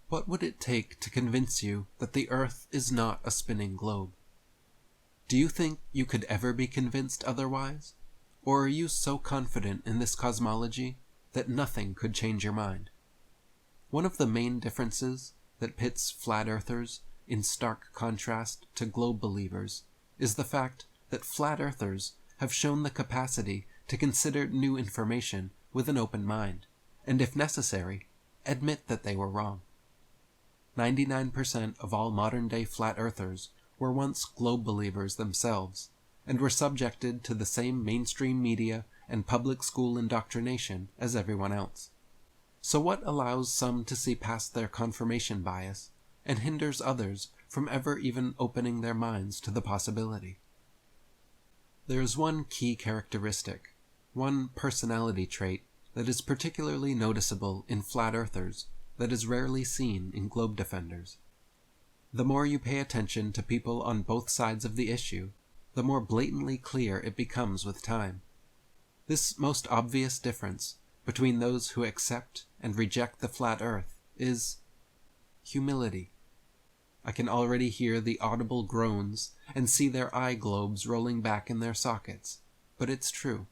What would it take to convince you that the Earth is not a spinning globe? Do you think you could ever be convinced otherwise? Or are you so confident in this cosmology that nothing could change your mind? One of the main differences that pits flat earthers in stark contrast to globe believers is the fact that flat earthers have shown the capacity to consider new information with an open mind, and if necessary, admit that they were wrong. 99% of all modern-day flat earthers were once globe believers themselves, and were subjected to the same mainstream media and public school indoctrination as everyone else. So what allows some to see past their confirmation bias and hinders others from ever even opening their minds to the possibility? There is one key characteristic, one personality trait that is particularly noticeable in flat earthers that is rarely seen in globe defenders. The more you pay attention to people on both sides of the issue, the more blatantly clear it becomes with time. This most obvious difference between those who accept and reject the flat earth is humility. I can already hear the audible groans and see their eye globes rolling back in their sockets, but it's true.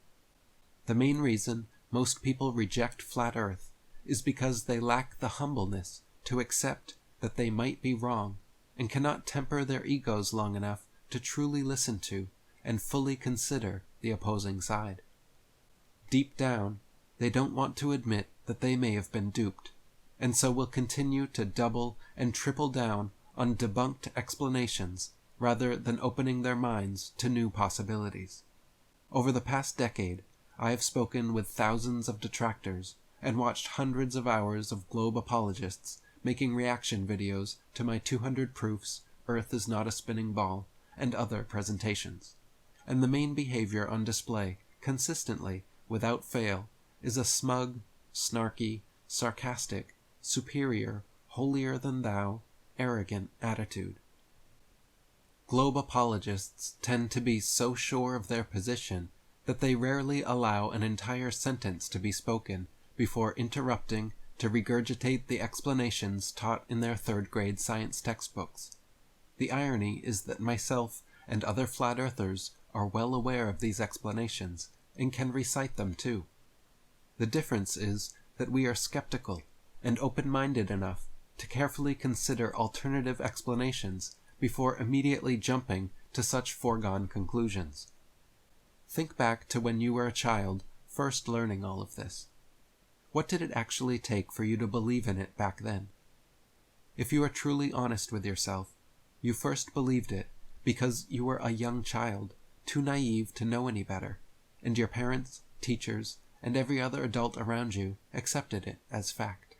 The main reason most people reject flat earth is because they lack the humbleness to accept that they might be wrong and cannot temper their egos long enough to truly listen to and fully consider the opposing side. Deep down, they don't want to admit that they may have been duped, and so will continue to double and triple down on debunked explanations rather than opening their minds to new possibilities. Over the past decade, I have spoken with thousands of detractors and watched hundreds of hours of globe apologists making reaction videos to my 200 proofs Earth is not a spinning ball and other presentations. And the main behavior on display, consistently, without fail, is a smug, snarky, sarcastic, superior, holier-than-thou, arrogant attitude. Globe apologists tend to be so sure of their position that they rarely allow an entire sentence to be spoken before interrupting to regurgitate the explanations taught in their third-grade science textbooks. The irony is that myself and other flat earthers are well aware of these explanations and can recite them too. The difference is that we are skeptical and open-minded enough to carefully consider alternative explanations before immediately jumping to such foregone conclusions. Think back to when you were a child first learning all of this. What did it actually take for you to believe in it back then? If you are truly honest with yourself, you first believed it because you were a young child, too naive to know any better, and your parents, teachers, and every other adult around you accepted it as fact.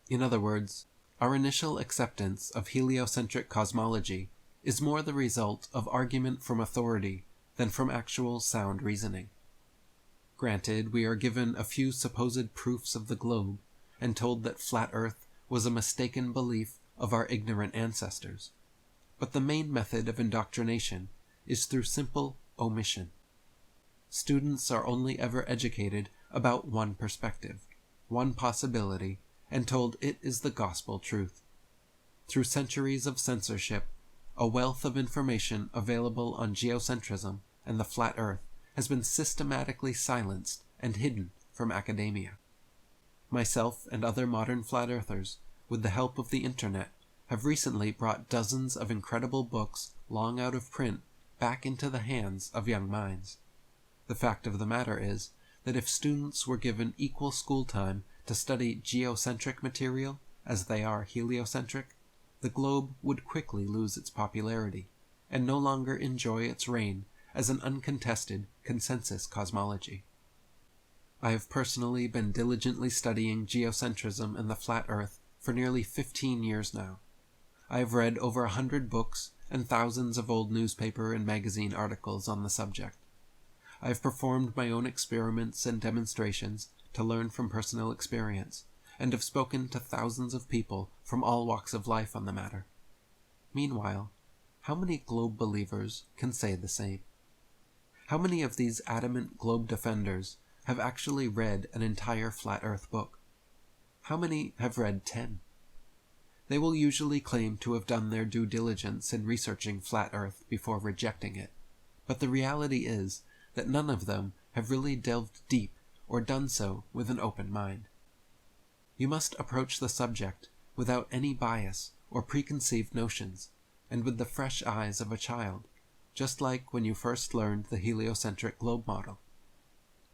In other words, our initial acceptance of heliocentric cosmology is more the result of argument from authority than from actual sound reasoning. Granted, we are given a few supposed proofs of the globe and told that flat Earth was a mistaken belief of our ignorant ancestors. But the main method of indoctrination is through simple omission. Students are only ever educated about one perspective, one possibility, and told it is the gospel truth. Through centuries of censorship, a wealth of information available on geocentrism and the flat Earth has been systematically silenced and hidden from academia. Myself and other modern flat earthers, with the help of the internet, have recently brought dozens of incredible books long out of print back into the hands of young minds. The fact of the matter is that if students were given equal school time to study geocentric material as they are heliocentric, the globe would quickly lose its popularity and no longer enjoy its reign as an uncontested consensus cosmology. I have personally been diligently studying geocentrism and the flat Earth for nearly 15 years now. I have read over 100 books and thousands of old newspaper and magazine articles on the subject. I have performed my own experiments and demonstrations to learn from personal experience, and have spoken to thousands of people from all walks of life on the matter. Meanwhile, how many globe believers can say the same? How many of these adamant globe defenders have actually read an entire flat Earth book? How many have read 10? They will usually claim to have done their due diligence in researching flat Earth before rejecting it, but the reality is that none of them have really delved deep or done so with an open mind. You must approach the subject without any bias or preconceived notions, and with the fresh eyes of a child, just like when you first learned the heliocentric globe model.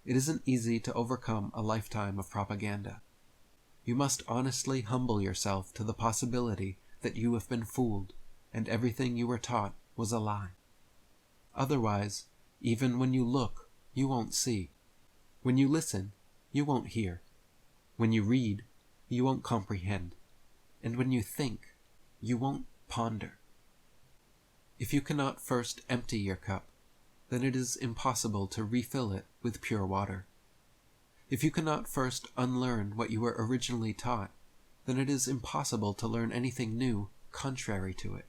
It isn't easy to overcome a lifetime of propaganda. You must honestly humble yourself to the possibility that you have been fooled, and everything you were taught was a lie. Otherwise, even when you look, you won't see. When you listen, you won't hear. When you read, you won't comprehend. And when you think, you won't ponder. If you cannot first empty your cup, then it is impossible to refill it with pure water. If you cannot first unlearn what you were originally taught, then it is impossible to learn anything new contrary to it.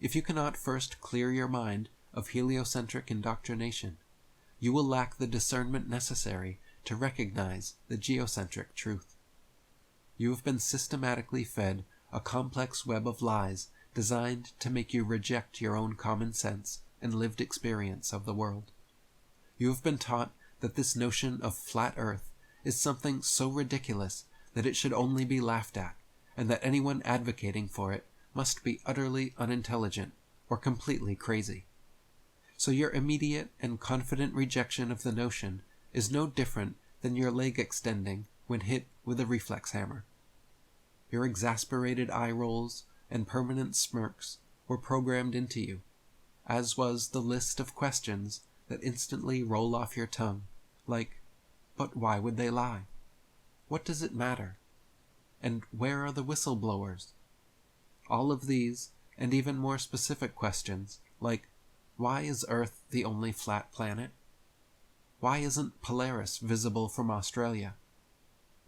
If you cannot first clear your mind of heliocentric indoctrination, you will lack the discernment necessary to recognize the geocentric truth. You have been systematically fed a complex web of lies designed to make you reject your own common sense and lived experience of the world. You have been taught that this notion of flat Earth is something so ridiculous that it should only be laughed at, and that anyone advocating for it must be utterly unintelligent or completely crazy. So your immediate and confident rejection of the notion is no different than your leg extending when hit with a reflex hammer. Your exasperated eye rolls and permanent smirks were programmed into you, as was the list of questions that instantly roll off your tongue, like, "But why would they lie? What does it matter? And where are the whistleblowers?" All of these, and even more specific questions, like, "Why is Earth the only flat planet? Why isn't Polaris visible from Australia?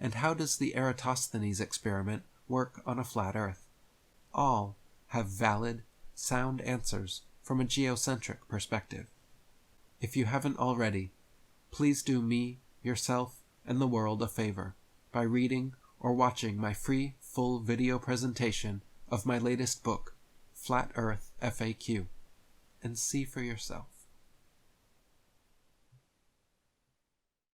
And how does the Eratosthenes experiment work on a flat Earth?" All have valid, sound answers from a geocentric perspective. If you haven't already, please do me, yourself, and the world a favor by reading or watching my free full video presentation of my latest book, Flat Earth FAQ, and see for yourself.